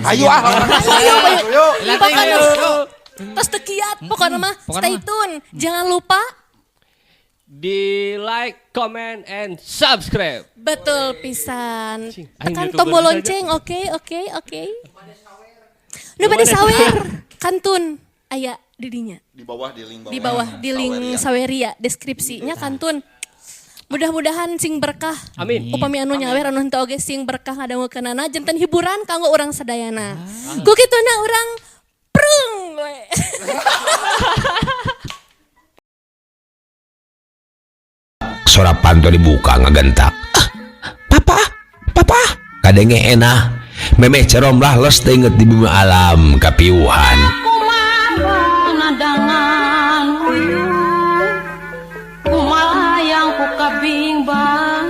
Ayo Ayo. Terus tekiat pokoknya mah stay tune. Jangan lupa di like, comment, and subscribe. betul pisan. Aing Tekan YouTuber tombol saja. lonceng, oke. Nu bade sawer, kantun aya didinya. Di bawah di link Di bawah di link Saweria deskripsinya kantun. Mudah-mudahan sing berkah. Amin. Upami anu nyawer anu henteu oge sing berkah ngadangukeunana janten hiburan kanggo urang sadayana. Ku kituna urang prung we. Sorapan tuh dibuka ngagentak. Papa, kadenge enah. Memeh cerom lah los inget di bumi alam kapiuhan. Kumana dengan uyuh kumalayang ku kabimbang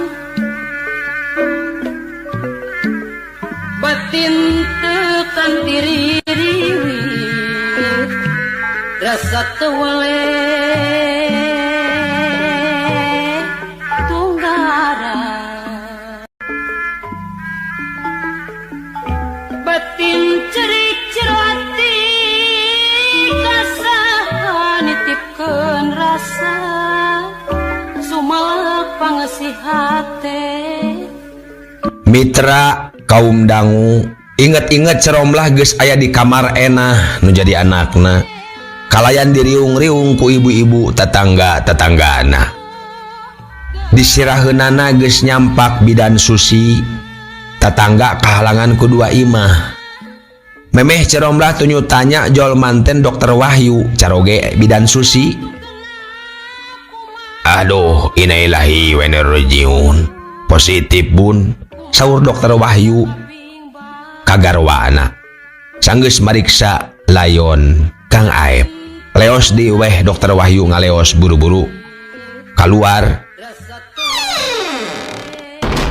batin tekan tiririwi rasa tewale tunggara batin cerik cerati kasaha nitipkeun rasa sumalak pangasihate Mitra kaum dangu, inget-inget ceromlah geus aya di kamar enah nu jadi anakna. Kalayan diriung-riung ku ibu-ibu tetangga-tetanggana. Disiraheunana geus nyampak bidan susi. Tetangga kahalangan kedua imah. Memeh ceromlah tunyu tanya jol manten dokter Wahyu caroge bidan susi. Aduh, innalillahi wa inna ilaihi rajiun. Positif bun, saur dokter Wahyu kagarwana. Sanggeus mariksa layon Kang Aep. Leos di weh dokter Wahyu ngaleos buru-buru keluar.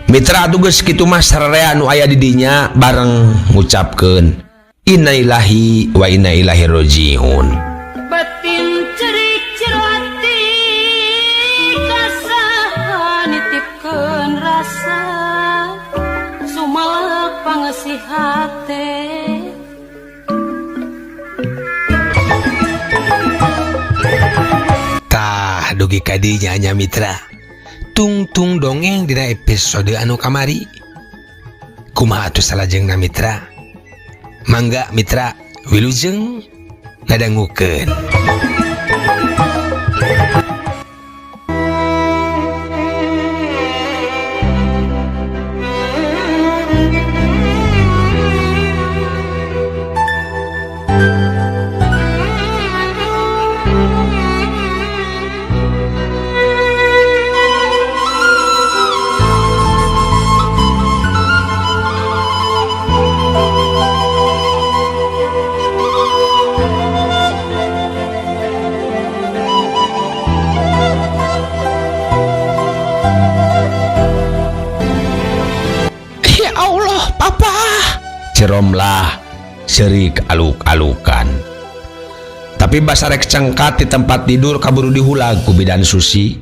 Mitra tugas kitu mah sararea nu aya di dinya bareng ngucapkeun innalillahi wa inna ilaihi rajiun. batin cerik cerati kasaha nitipkeun rasa sumalak pangasihate Tah dugi kadinya nya Mitra. Tungtung dongeng dina episode anu kamari. Kumaha atuh salajengna Mitra? Mangga Mitra wilujeng ngadangukeun. Ya Allah, Papa. Ceromlah serik aluk-alukan. Tapi basarek cengkat di tempat tidur kaburu dihulag ku bidan susi.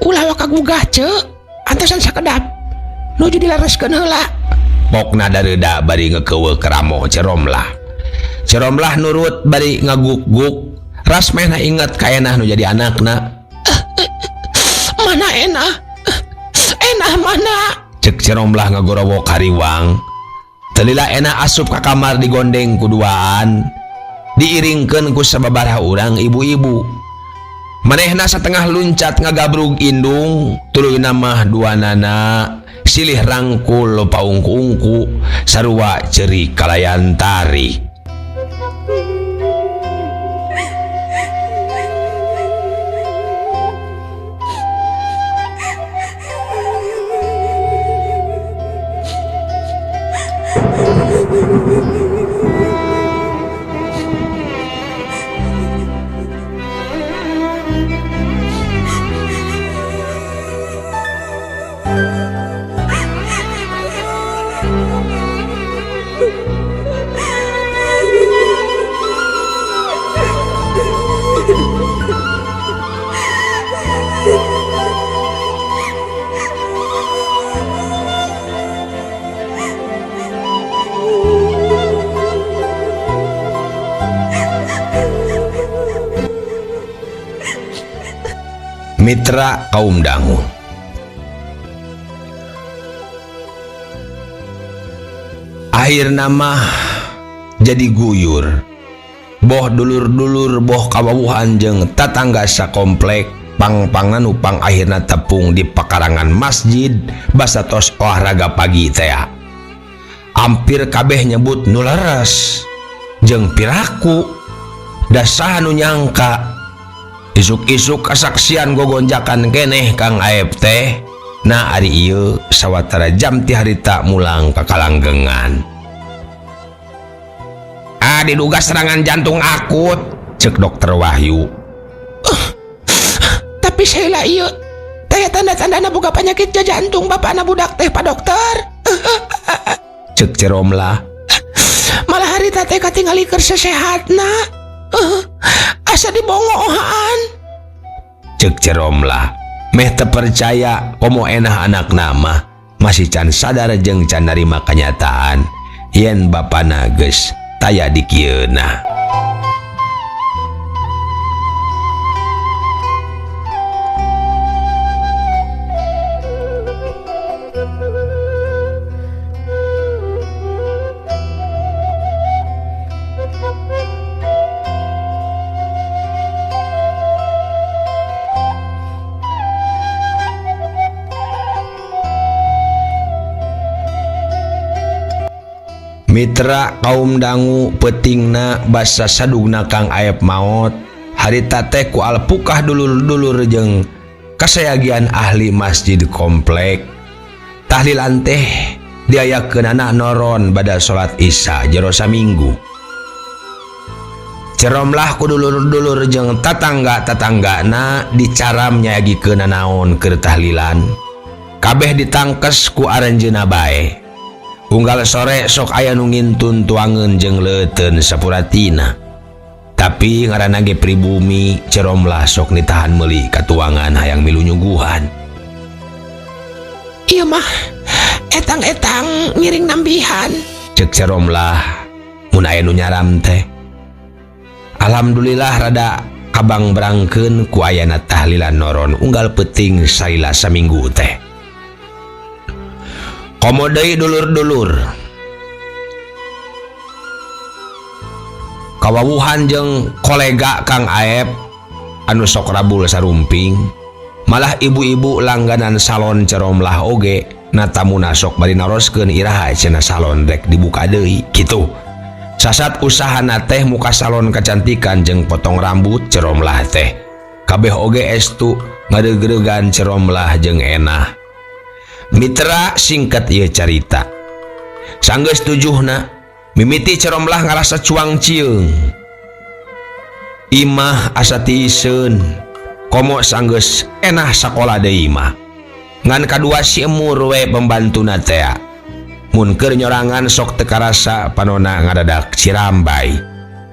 Ulah kagugah cek, antosan sakedap. Nuju dilareskeun heula. Pokna dareuda bari ngekeuweuk keramo ceromlah. Ceromlah nurut bari ngaguk-guk. Ras mehna inget ka enah nu jadi anakna. Mana enah? Enah mana? Cek ceromlah ngagorowok hariwang. Telila enah asup ka kamar digondeng kuduaan. Diiringkeun ku sababaraha urang ibu-ibu. Manehna satengah luncat ngagabrug indung, tuluy mah duanana silih rangkul paungku-ungku sarua ceuri kalayan tari. Mitra kaum dangu. Akhirna mah jadi guyur. Boh dulur-dulur boh kawawuhan jeung tatangga sakomplek pang-pangan upang akhirna tepung di pekarangan masjid basatos olahraga pagi teh. Hampir kabeh nyebut nu leres jeung piraku da saha nu nyangka isuk-isuk kasaksian gogonjakan keneh Kang Aep teh. Nah ari ieu sawatara jam ti harita mulang ka kalanggengan. Diduga serangan jantung akut, cek dokter Wahyu. Tapi saya ieu teh tanda-tandana boga penyakit jantung bapakna budak teh Pak Dokter. Cek Ceromlah. Malah harita teh katingalikeun sesehatna. Asa dibongohan. Cek Ceromlah. Meh teu percaya komo enah anak nama masih can sadar jeung can narima kenyataan yen bapana geus taya di kieuna. Mitra kaum dangu petingna basa sadugna Kang Aep maot harita teh ku alpukah dulur-dulur jeung kasayagian ahli masjid komplek tahlilan teh diayakeunana noron bada salat Isya jero saminggu. Ceromlah ku dulur-dulur jeung tatangga-tatanggana dicaram nyayagikeun naon keur tahlilan kabeh ditangkes ku aranjeuna bae. Unggal sore sok aya nu ngintun tuangeun jeung leuteun sapuratina. Tapi ngaranna ge pribumi, Ceromlah sok nitahan meuli ka tuangan hayang milu nyuguhan. Ieu mah etang-etang ngiring nambihan, cek Ceromlah mun aya nu nyaram teh. Alhamdulillah rada kabang berangkeun ku ayana tahlilan noron unggal peuting salila saminggu teh. Komo deui dulur-dulur. Kawawuhan jeung kolega Kang Aep anu sok rabul sarumping, malah ibu-ibu langganan salon Ceromlah oge natamuna sok bari naroskeun iraha cenah salon rek dibuka deui kitu. Sasat usahana teh muka salon kecantikan jeung potong rambut Ceromlah teh. Kabeh oge estu ngadegregan Ceromlah jeung enah. Mitra singkat ieu carita. Sanggeus tujuhna mimiti Ceromlah ngarasa cuang cieung. Imah asa tiiseun komo sanggeus enah sakola deui mah. Ngan kadua si emur we pembantuna teh. Mun keur nyorangan sok teu karasa panonna ngadadak cirambai.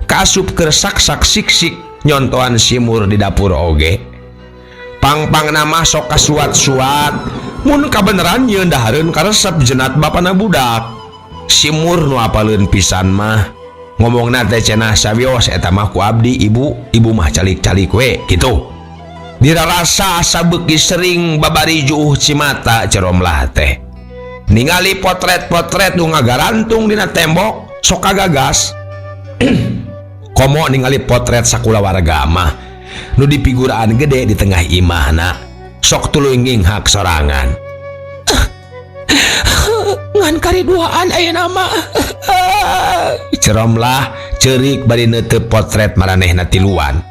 Kaasup keur sak-sak siksik nyontoan si emur di dapur oge. Pang-pangna mah sok kasuat-suat. Mun kabeneran nyeun dahareun karesep jenat bapana budak. Simur nu apaleun pisan mah ngomongna teh cenah sabios eta mah ku abdi ibu mah calik-calik we kitu. Dirarasa asa beuki sering babari juuh cimata Ceromlah teh. Ningali potret-potret nu ngagarantung dina tembok sok kagagas. Komo ningali potret sakulawarga mah nu dipiguraan gede di tengah imahna. Sok tuluy nginghak sorangan. Ngan kariduaan ayeuna mah. Ceromlah ceurik bari neuteup potret maranehna tiluan.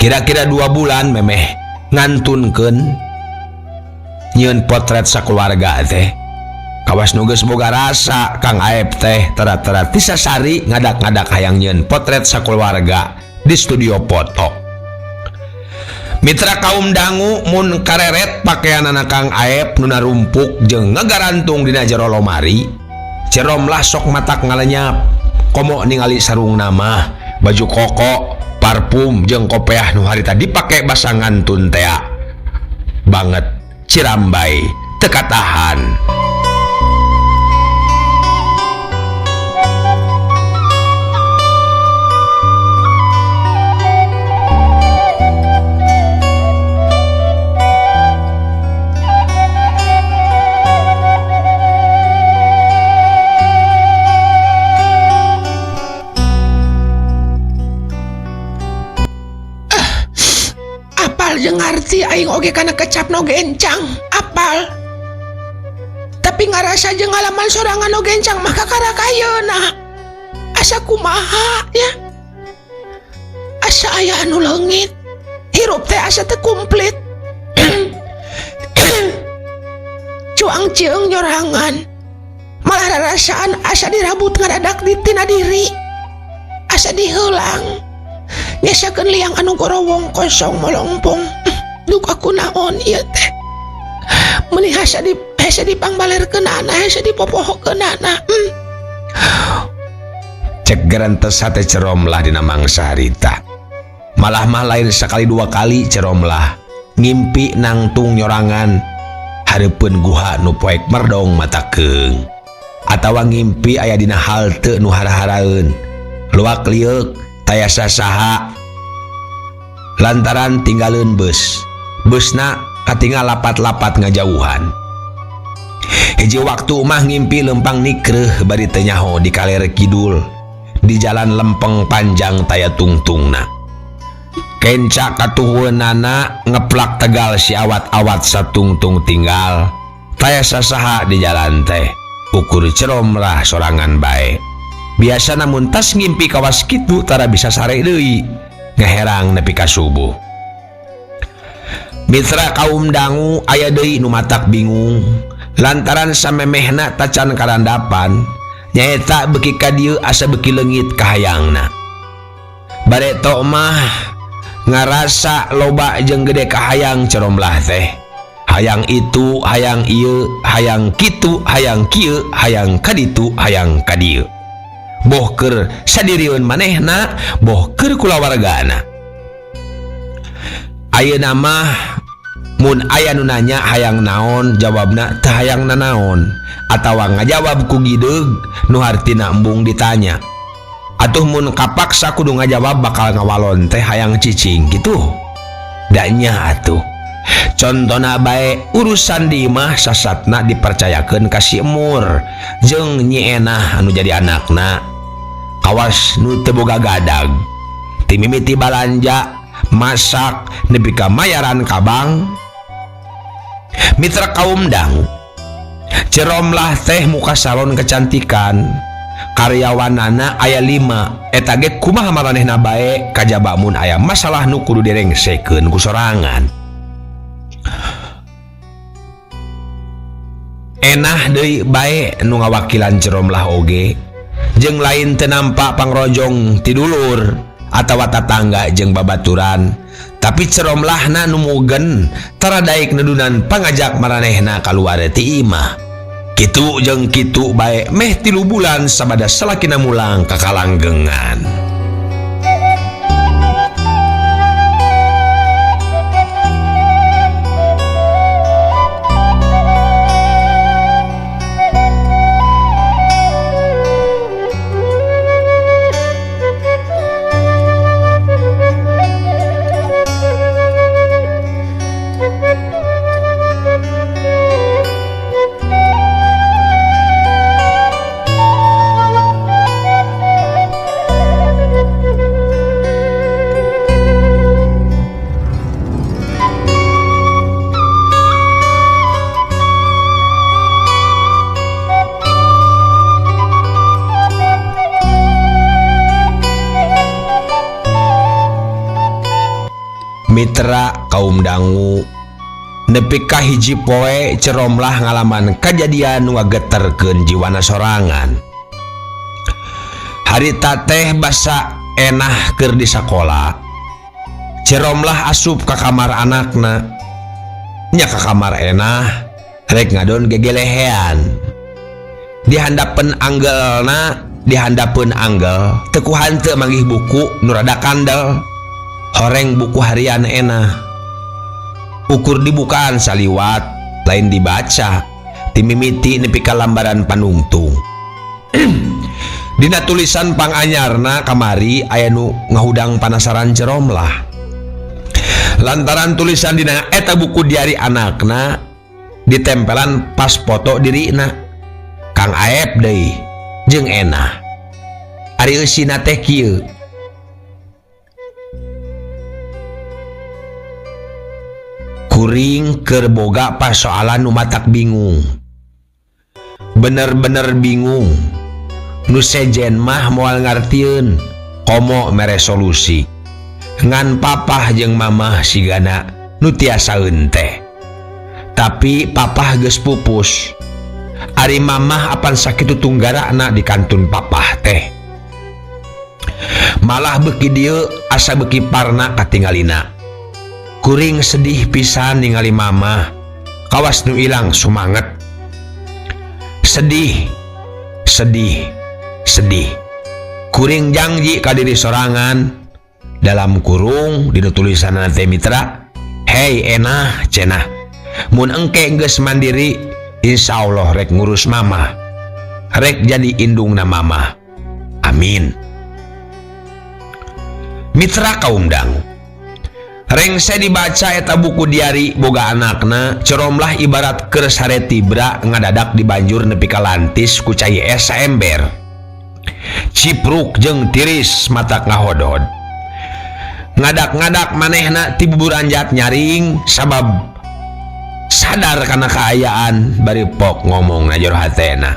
Kira-kira 2 bulan memeh ngantunkeun nyieun potret sakeluarga teh. Kawas nu geus boga rasa Kang Aep teh tara-tara tisasari ngadak-ngadak hayang nyieun potret sakeluarga di studio foto. Mitra kaum dangu mun kareret pakaianana Kang Aep nu narumpuk jeung ngagarantung dina jero lomari. Ceromlah sok matak ngalenyap. Komo ningali sarungna mah baju koko, parfum jeung kopeah nu harita dipake basangan tuntea. Banget cirambai teu katahan. pasti aing oge kana kecap no gencang apal tapi ngarasa jeung ngalaman sorangan no gencang mah kakara kayeuna asa kumaha ya asa aya anu leungit hirup teh asa teu komplit cuang ceung nyorangan malah rarasaan asa dirabut ngaradak di tina diri asa diheulang nyasakeun liang anu gorowong kosong molongpong duk aku naon ieu teh meuli hasa dipangbalerkeunana hasa dipopohokeunana cek gerantes hate Ceromlah dina mangsa harita malah mah lain sekali dua kali Ceromlah ngimpi nangtung nyorangan hareupeun guha nu poek merdong mata keung atawa ngimpi aya dina halte nu hara-haraeun luak liuk tayasa saha lantaran tinggalin busna katinggal lapat-lapat ngajauhan hiji waktu mah ngimpi lempang nikreh bari teu nyaho di kaler kidul di jalan lempeng panjang taya tungtungna kenca katuhunana ngeplak tegal si awat-awat satungtung tinggal tayasa saha di jalan teh ukur Ceromlah sorangan bae biasa namun tas ngimpi kawas kitu tara bisa sare deui ngaherang nepi ka subuh mitra kaum dangu aya deui nu matak bingung lantaran samemehna tacan karandapan nyaeta beki ka dieu asa beki leungit ka hayangna bare tok mah ngarasa loba jeung gede ka hayang Ceromlah teh hayang itu hayang ieu hayang kitu hayang kieu hayang kaditu hayang kadieu boh keur sadirieun manehna boh keur kulawargana ayeuna mah mun aya nu nanya hayang naon jawabna teu hayang nanaon atawa ngajawab ku gideug nu hartina embung ditanya atuh mun kapaksa kudu ngajawab bakal ngawalon teh hayang cicing gitu da nya atuh contona bae urusan di imah sasatna dipercayakeun ka si Emur jeung Nyi Enah anu jadi anakna kawas nu teu boga gadag ti mimiti balanja masak nepi ka mayaran kabang mitra kaum dangu Ceromlah teh muka salon kecantikan karyawanana aya 5 eta ge kumaha maranehna bae kajaba mun aya masalah nu kudu direngsekeun ku sorangan Enah deui bae nu ngawakilan Ceromlah oge jeung lain teu nampak pangrojong ti dulur atawa tatangga jeung babaturan tapi Ceromlahna nu mugen tara daek nedunan pangajak maranehna kaluar ti imah kitu jeung kitu bae meh 3 bulan sabada salakina mulang ka kalanggengan mitra kaum dangu nepi ka hiji poe Ceromlah ngalaman kajadian nu ngageterkeun jiwana sorangan harita teh basa Enah keur di sakola Ceromlah asup ka kamar anakna nya ka kamar Enah rek ngadon gegelehean di handapeun anggel teu ku hanteu manggih buku nu rada kandel horeng buku harian Enah ukur dibukaan saliwat lain dibaca timimiti nepi ka lambaran panungtung dina tulisan panganyarna kamari aya nu ngahudang panasaran Ceromlah lantaran tulisan dina eta buku diari anakna ditempelan pas foto dirina Kang Aep deui jeung Enah ari eusina teh kieu kuring kerboga persoalan nu matak bingung. Bener-bener bingung. Nu sejen mah moal ngartieun komo mere solusi. Ngan papah jeung mamah sigana nu tiasa henteu. Tapi papah geus pupus. Ari mamah apan sakitu tunggarakna di kantun papah teh. Malah beuki dieu asa beuki parna katinggalina. Kuring sedih pisan ningali mamah. Kawas nu ilang sumanget. Sedih. Kuring janji ka diri sorangan dalam kurung dina tulisanna teh Mitra. Hei enah cenah. Mun engke geus mandiri, insyaallah rek ngurus mamah. Rek jadi indungna mamah. Amin. Mitra kaum dangu. Rengse dibaca eta buku diari boga anakna, Ceromlah ibarat keur sare tibra ngadadak dibanjur nepi ka lantis ku cai es saember. Cipruk jeung tiris matak ngahodod. Ngadak-ngadak manehna ti bubur anjat nyaring sabab sadar kana kaayaan bari pok ngomong najor hatena.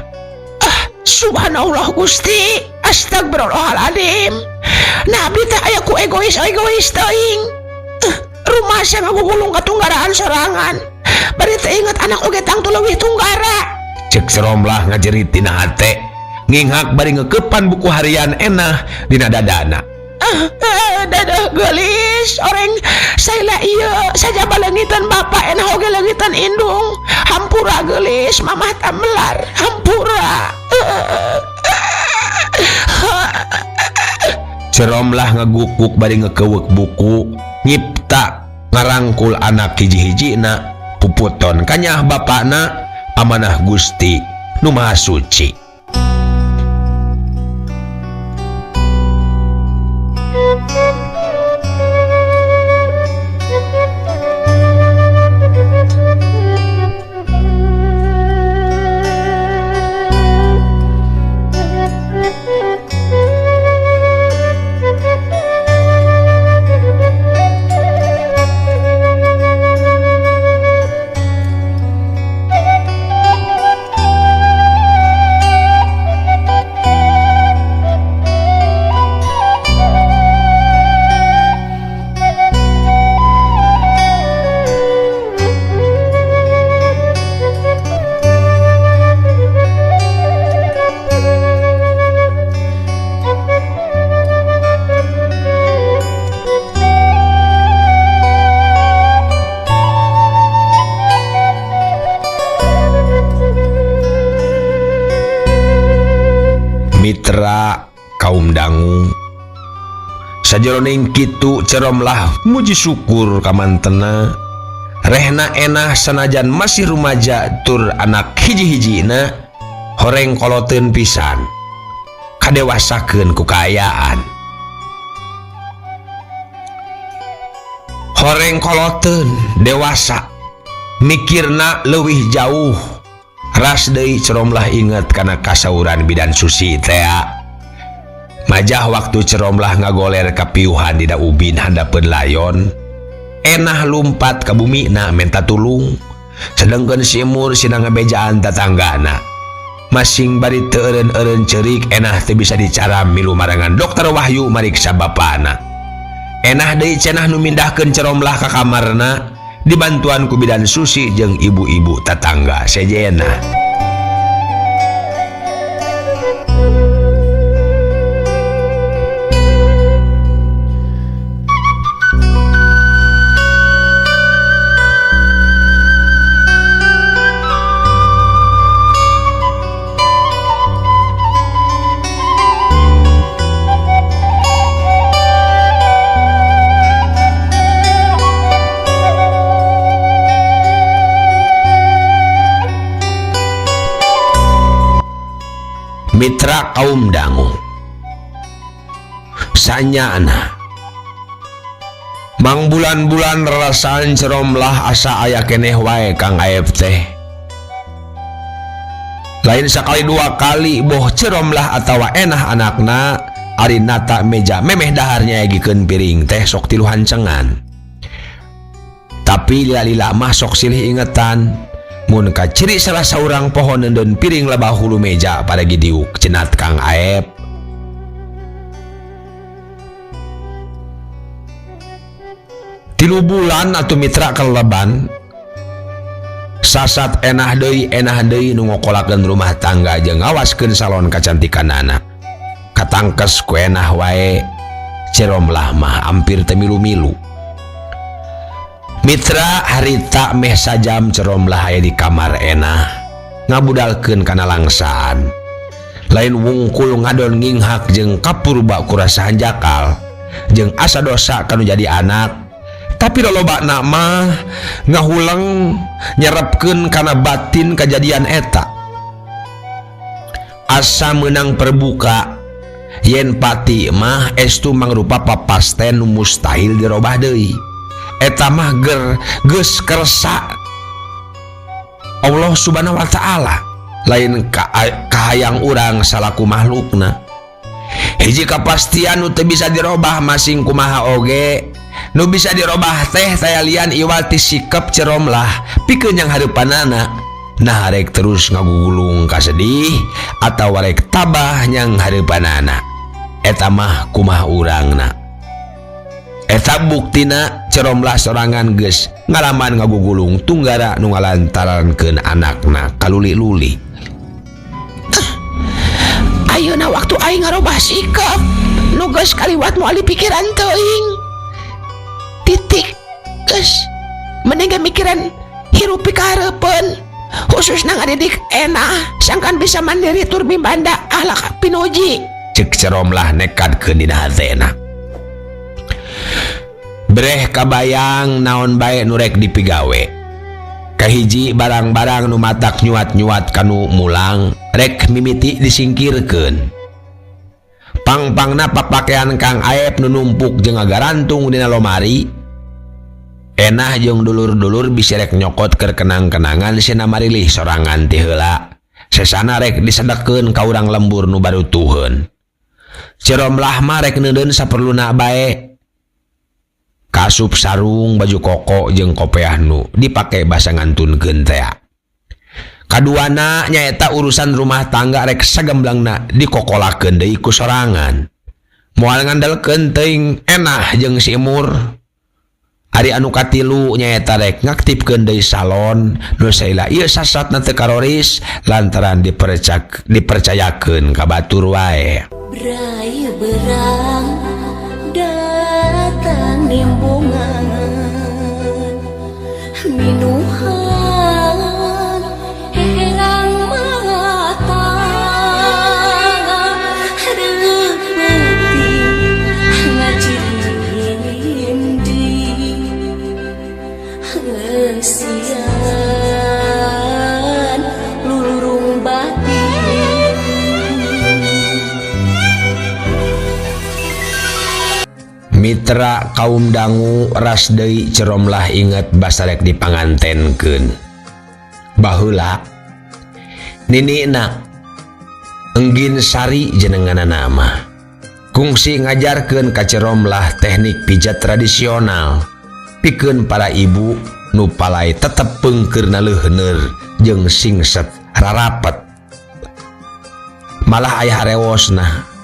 Subhanallah Gusti, astagfirullahaladzim. Nabi teh aya ku egois teuing. Rumah saya ngagugulung katunggaraan sorangan. Bari teh inget anak oge tangtu leuwih tunggara. Cek Ceromlah ngajerit tina hate. Nginghak bari ngeukepan buku harian enah dina dadana. Dadah gelis orang saya iya saja balengitan bapak enah oge leungitan indung. Hampura gelis mamah tamelar. Hampura. Ceromlah ngagukuk bari ngekeuweuk buku. Nyipta ngarangkul anak hiji-hijina puputon kanyah bapakna amanah Gusti nu Maha Suci. Mitra kaum dangu sajeroning kitu Ceromlah muji syukur ka mantena rehna enah sanajan masih rumaja tur anak hiji-hijina horeng koloteun pisan kadewasakeun ku kaayaan. Horeng koloteun dewasa mikirna leuwih jauh. Ras deui Ceromlah inget kana kasauran bidan susi teh. Majah waktu Ceromlah ngagoler kapiuhan dina ubin handapeun layon. Enah lumpat ka bumina menta tulung. Sedengkeun si Mur sina ngabejaan tatanggana. Masing bari teu eureun-eureun ceurik enah teu bisa dicaram milu marangan Dokter Wahyu mariksa bapana. Enah deui cenah nu mindahkeun Ceromlah ka kamarna. Dibantuan ku bidan susi jeung ibu-ibu tetangga sejena. Mitra kaum dangu sanyana mang bulan-bulan rasaan Ceromlah asa aya keneh wae Kang Aep teh. Lain sakali dua kali boh Ceromlah atawa enah anakna ari nata meja memeh daharnya yagikeun piring teh sok tilu hancengan. Tapi lila-lila mah sok silih ingetan mun ka ciri salah saurang pohon dan piring lebah hulu meja pada gidiuk cenat Kang Aep. Tilu bulan atuh mitra keleban sasat enah deui nu ngokolakeun rumah tangga jeung ngawaskeun salon kacantikanana. Katangkes ku enah wae Ciromlah mah hampir teu milu-milu. Mitra harita meh sajam Ciromlah aya di kamar enah ngabudalkeun kana langsaan. Lain wungkul ngadon nginghak jeung kapurba kurasahan jakal jeung asa dosa kanu jadi anak. Tapi lolobana mah ngahulang nyerepkeun kana batin kejadian eta. Asa menang perbuka yen pati mah estu mangrupa papasten nu mustahil dirobah deui. Eta mah geus kersa Allah Subhanahu wa taala lain kahayang urang salaku makhlukna. Hiji kapastian nu teu bisa dirobah masing kumaha oge. Nu bisa dirobah teh tayalian iwati sikap Ciromlah pikeun yang hareupanana. Nah rek terus ngagugulung ka sedih atawa rek tabah yang hareupanana. Eta mah kumaha urangna. Eta buktina Ciromlah sorangan geus ngalaman ngagugulung tunggara nu ngalantarankeun anakna kaluli-luli. Ayeuna waktu aing ngarobah sikap nu geus kaliwat moal pikiran teuing. Titik geus meninggal mikiran hirup pikahareupeun khususna ngadidik enah sangkan bisa mandiri tur mibanda ahlak pinuji cek Ciromlah nekadkeun dina hatena. Breh kabayang naon bae nu rek dipigawe. Kahiji barang-barang nu matak nyuat-nyuat kanu mulang rek mimiti disingkirkeun. Pang-pangna papakean Kang Aep nu numpuk jeung ngagarantung dina lomari. Enah jeung dulur-dulur bisa rek nyokot keur kenang-kenangan sina marilih sorangan ti heula. Sesana rek disedekeun ka urang lembur nu barutuheun. Ciromlah mah rek neudeun saperluna bae. Kasup sarung, baju koko jeung kopiah nu dipake basa ngantunkeun teh. Kaduana nyaeta urusan rumah tangga rek sagemblangna dikokolakeun deui ku sorangan. Moal ngandalkeun teuing enah jeung si Imur. Ari anu katilu nyaeta rek ngaktipkeun deui salon nu saila ieu sasatna teu karoris lantaran dipercayakeun ka batur wae. Brai berang datang nimbungan minuhan herang mata reupeuting ngajirindi ngeusian lulurung batin. Mitra kaum dangu ras deui Ciromlah inget basa rek dipangantenkeun. Baheula ninina Enggin Sari jenenganna nama kungsi ngajarkeun ka Ciromlah teknik pijat tradisional pikeun para ibu nu palai tetep peungkeurna leuheuneur jeung singset rarapet. Malah aya harewosna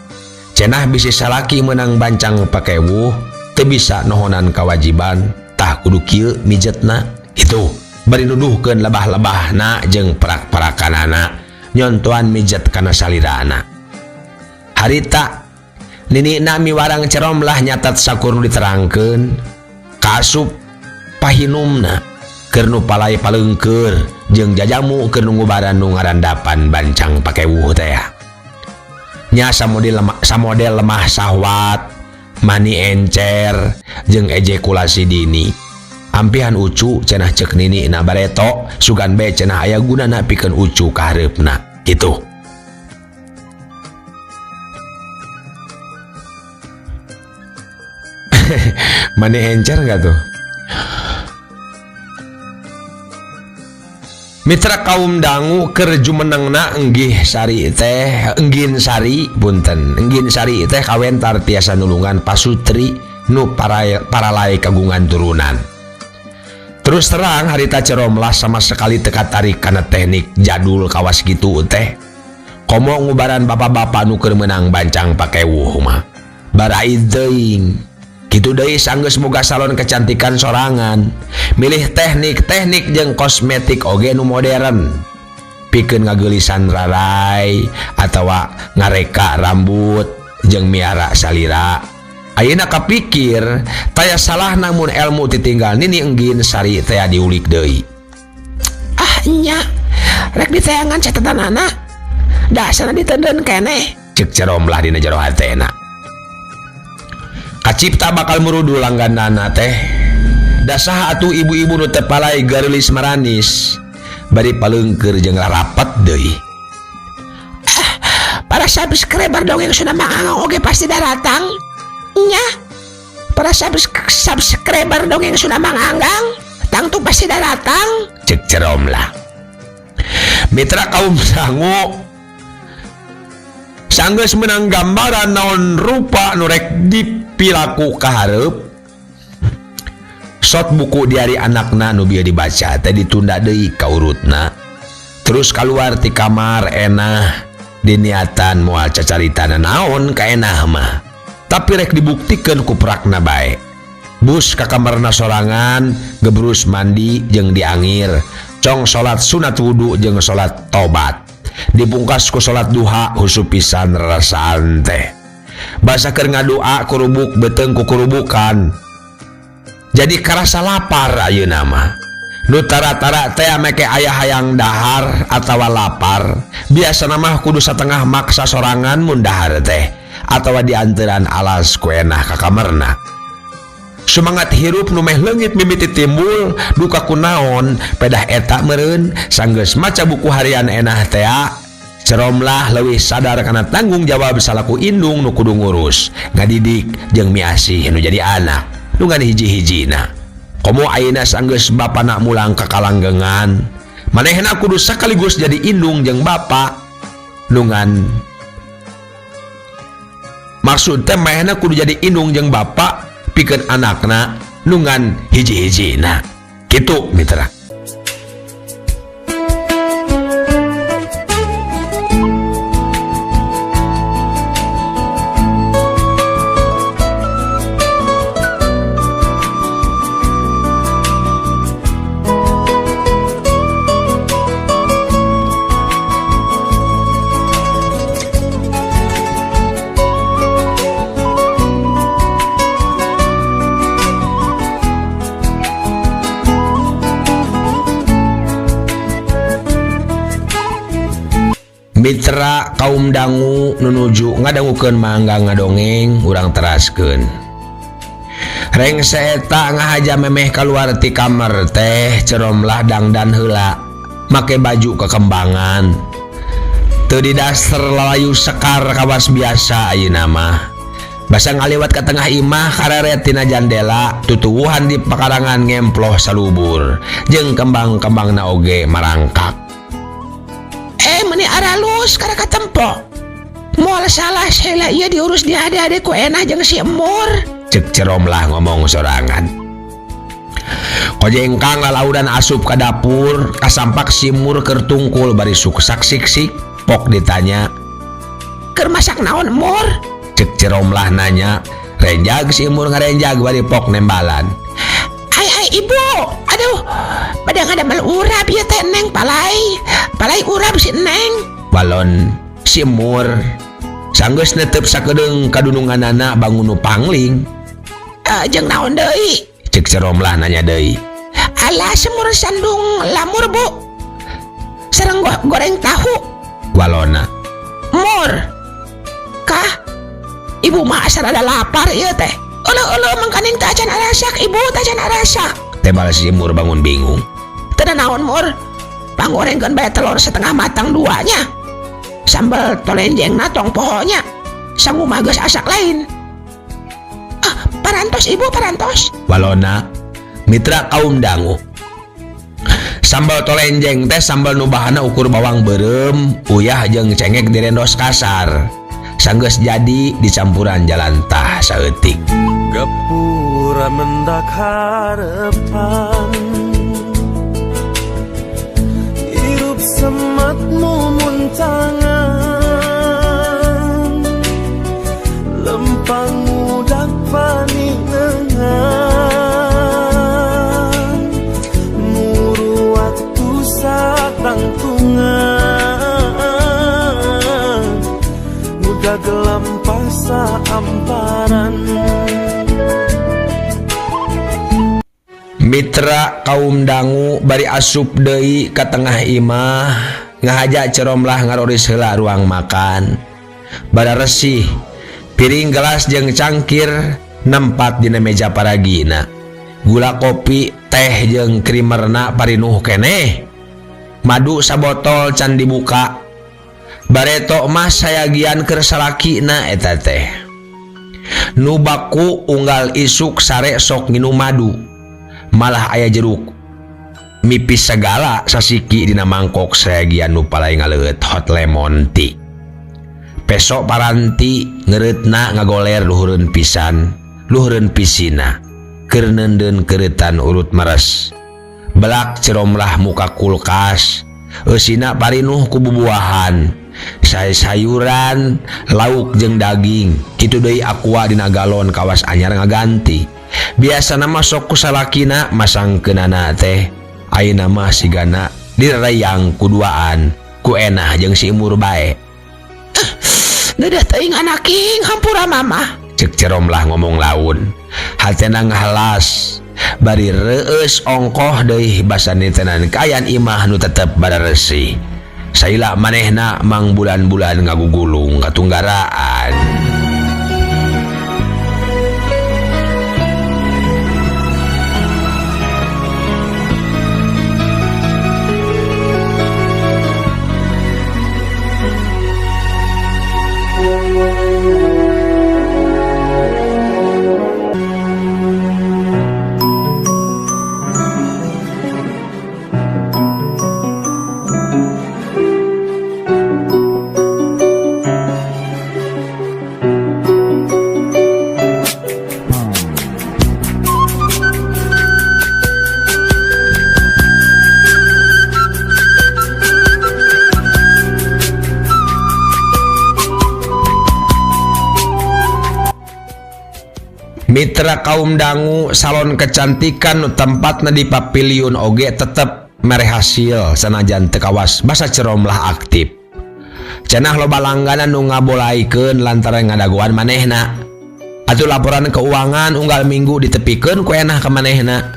cenah bisi salaki menang bancang pakewuh teu bisa nohonan kawajiban tah kudu kieu mijetna kitu bari nuduhkeun lebah-lebahna jeung perak-perakanana nyontoan mijet kana salirana. Harita ninina miwarang Ciromlah nyatat sakur nu diterangkeun kasup pahinumna keur nu palai paleungkeur jeung jajamu keur nu ngubaran nu ngarandapan bancang pakewuh teh. Nya samodel lemah sahwat, mani encer, jeung ejakulasi dini. Ampihan ucu cenah cek nini na bareto, sugan be cenah aya gunana pikeun ucu ka hareupna. Kitu. Mani encer enggak tuh? Mitra kaum dangu keur jumenengna Enggin Sari teh kawentar tiasa nulungan pasutri nu paralai kagungan turunan. Terus terang harita Ceromlah sama sekali teka tarik karena teknik jadul kawas gitu teh. Komo ngubaran bapak-bapak nu keur meunang bancang pakewuh mah. Barai teuing. Kitu deui sanggeus boga salon kecantikan sorangan. Milih teknik-teknik jeung kosmetik oge nu modern. Pikeun ngageulisan rarai atawa ngareka rambut jeung miara salira. Ayeuna kapikir taya salah namun ilmu ditinggal nini enggin sari taya diulik deui. Nya, rek ditayangan catatanana. Dasarna diteudeun keneh, ceuk Ceromlah dina jero hatena. Kacipta bakal murudu langganana teh. Da saha atuh ibu-ibu nu teu palai gareulis maranis bari paleungkeur jeung rapat deui. Para subscriber dongeng Sunda Mangangang oge pasti datang. Nya, para subscriber dongeng Sunda Mangangang tangtu pasti datang, cek Ceromlah. Mitra kaum sangu sanggeus menang gambaran naon rupa nu rek dipilaku ka hareup. Sot buku diari anakna nu bieu dibaca teh ditunda deui ka urutna. Terus kaluar ti kamar enah diniatan moal cacaritana naon ka enah mah. Tapi rek dibuktikeun ku prakna bae. Bus ka kamarna sorangan, gebrus mandi jeung diangir, cong salat sunat wudu jeung salat tobat. Dipungkas ku salat duha husu pisan rarasaan teh. Basa keur ngadoa kurubuk beteung ku kurubukan. Jadi karasa lapar ayeuna mah. Nu tara-tara teh make aya hayang dahar atawa lapar, biasana mah kudu satengah maksa sorangan mun dahar teh. Atawa di anteran alas ku enah ka kamarna. Semangat hirup nu meh leungit mimiti timbul duka kunaon pedah eta meureun sanggeus maca buku harian enah teh Ceromlah leuwih sadar kana tanggung jawab salaku indung nu kudu ngurus ngadidik jeung miasih nu jadi anak nu ngan hiji-hijina. Komo ayeuna sanggeus bapana mulang ka kalanggengan manehna kudu sakaligus jadi indung jeung bapa nu ngan maksud teh manehna kudu jadi indung jeung bapa pikeun anakna nu ngan hiji-hijina. Kitu mitra. Mitra kaum dangu nunuju ngadangukeun mangga ngadongeng urang teraskeun. Reng saeta ngahaja memeh kaluar ti kamar teh Ceromlah dangdan heula make baju kekembangan. Teu didaster lalayu sekar kawas biasa ayeuna mah. Basa ngaliwat ka tengah imah kareret tina jandela tutuwuhan di pakarangan ngemploh salubur jeung kembang-kembangna oge marangkak. Meni aralus kada katempo. Moal salah heula ieu diurus di ade-ade ku enah jeung si Emur, ceuk Ceromlah ngomong sorangan. Kojengkang lalaudan asup ka dapur, kasampak si Emur keur tungkul bari suksak siksik, pok ditanya. Keur masak naon Emur? Ceuk Ceromlah nanya. Renjag si Emur ngarenjag bari pok nembalan. Ai ibu, aduh, pada ngadamel urap ieu teh Neng palai urap si Neng. Balon si Emur sanggeus netep sakedeung kadununganana bangun nu pangling. Jeung naon deui? Ceuk Ceromlah nanya deui. Alah semur sandung lamur bu, sareng goreng tahu. Walona. Mur, kah? Ibu mah asal ada lapar ieu teh. Olo mangkaning teh acan arasak ibu teh acan arasak. Tebal si Mur bangun bingung. Teu naon Mur? Panggorengkeun bae telur setengah matang duanya. Sambal tolenjengna tong pohonya. Sangu mah geus asak lain. Parantos ibu parantos. Walona mitra kaum dangu. Sambal tolenjeng teh sambal nu bahanna ukur bawang beureum, uyah jeung cengek direndos kasar. Sanggeus jadi dicampuran jalan tah saeutik. Gapura mendak harapan uratmu muntangan lempang mudak paningan muru waktu satang tungan mudah gelampah saamparan. Mitra kaum dangu bari asup deui ka tengah imah ngahaja Ceromlah ngaroris heula ruang makan. Bada resih piring gelas jeung cangkir nempat dina meja paragina. Gula kopi teh jeung krimerna parinuh keneh. Madu sabotol can dibuka. Bareto mah sayagian keur salakina eta teh. Nu baku unggal isuk sare sok nginum madu. Malah aya jeruk mipis segala sasiki dina mangkok sayagian nu palai ngaleut hot lemon tea. Pesok paranti ngeureutna ngagoler luhureun pisan luhureun pisina keur neundeun keuretan urut meres. Belak Ceromlah muka kulkas eusina parinuh ku bubuahan sayuran lauk jeung daging kitu deui aqua dina galon kawas anyar ngaganti. Biasana masuk ku salakina masangkeunana teh ayeuna mah sigana dirayang kuduaan ku Enah jeung si Imur bae. Dadah teuing anaking hampura mamah ceuk Ceromlah ngomong laun. Hatena ngahalas bari reueus ongkoh deui basani tenan kayan imah nu tetep bada resih. Saila manehna mang bulan-bulan ngagugulung katunggaraan. Mitra kaum dangu salon kecantikan nu tempatna di paviliun oge tetep mere hasil sanajan teu kawas basa Ceromlah aktif. Cenah loba langganan nu ngabolaikeun lantaran ngadaguan manehna. Atuh laporan keuangan unggal minggu ditepikeun ku Enah ka manehna.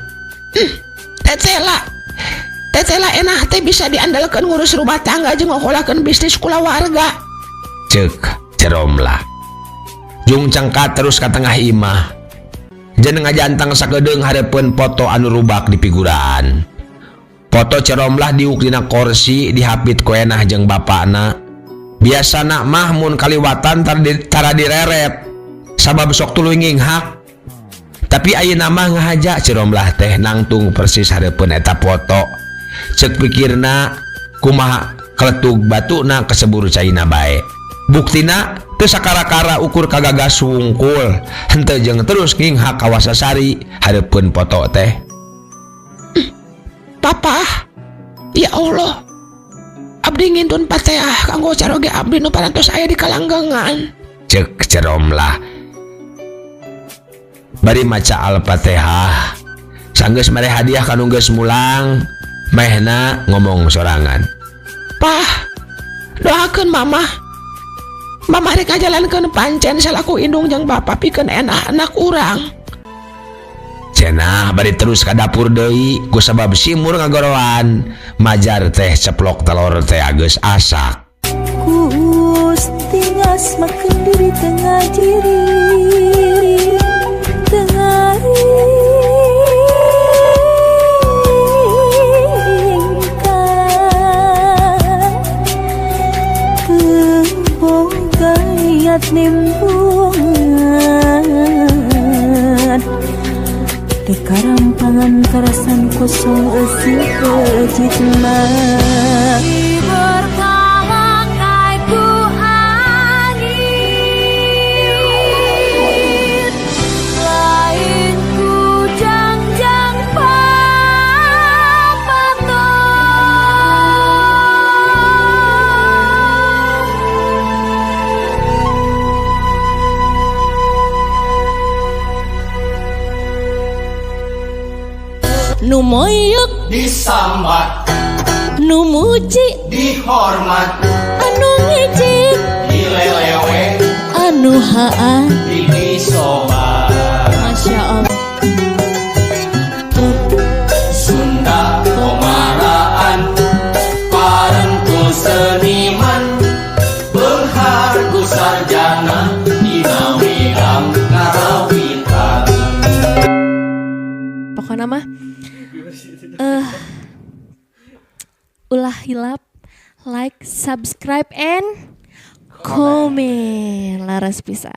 Tetela Enah teh bisa diandalkeun ngurus rumah tangga jeung ngokolakeun bisnis kulawarga. Ceuk Ceromlah. Jung cangkat terus ka tengah imah. Jeung ngajantang sakedeung hareupeun foto anu rubak di figuraan. Foto Ceromlah diuk dina kursi dihapit ku Enah jeung bapana. Biasana mah mun kaliwatan tara direret sabab sok tuluy nginghak. Tapi ayeuna mah ngahaja Ceromlah teh nangtung persis hareupeun eta foto. Ceuk pikirna kumaha kletuk batuna kasebur caina bae. Buktina teu sakara-kara ukur kagagas wungkul henteu jeung terus nginghak ka Wasasari hareupeun foto teh. Papa, ya Allah, abdi ngintun Fatihah kanggo caroge abdi nu parantos aya di kalanggengan. Ceuk Ceromlah. Bari maca Al-Fatihah sanggeus mere hadiah kanu geus mulang mehna ngomong sorangan. Pah, doakeun Mama rek ngajalankeun pancen salaku indung jeung bapa pikeun Enah anak urang. Cenah bari terus ka dapur deui kusabab si Imur ngagoroan majar teh ceplok telur teh geus asak. Gusti ngasmakeun diri tengah diri nimbungan dekarampangan karasan kosong esi kejitna berkala kaiku angin lain ku jang-jang papaton moyok Disambat, nu muji dihormat, anu ngijik dilelewe, anu haan disobat. Masya Allah Sunda Komaraan, parentu seniman, berhargu sarjana, dina wirang karawitan. pokoknya mah ulah hilap, like, subscribe, and comment laras bisa.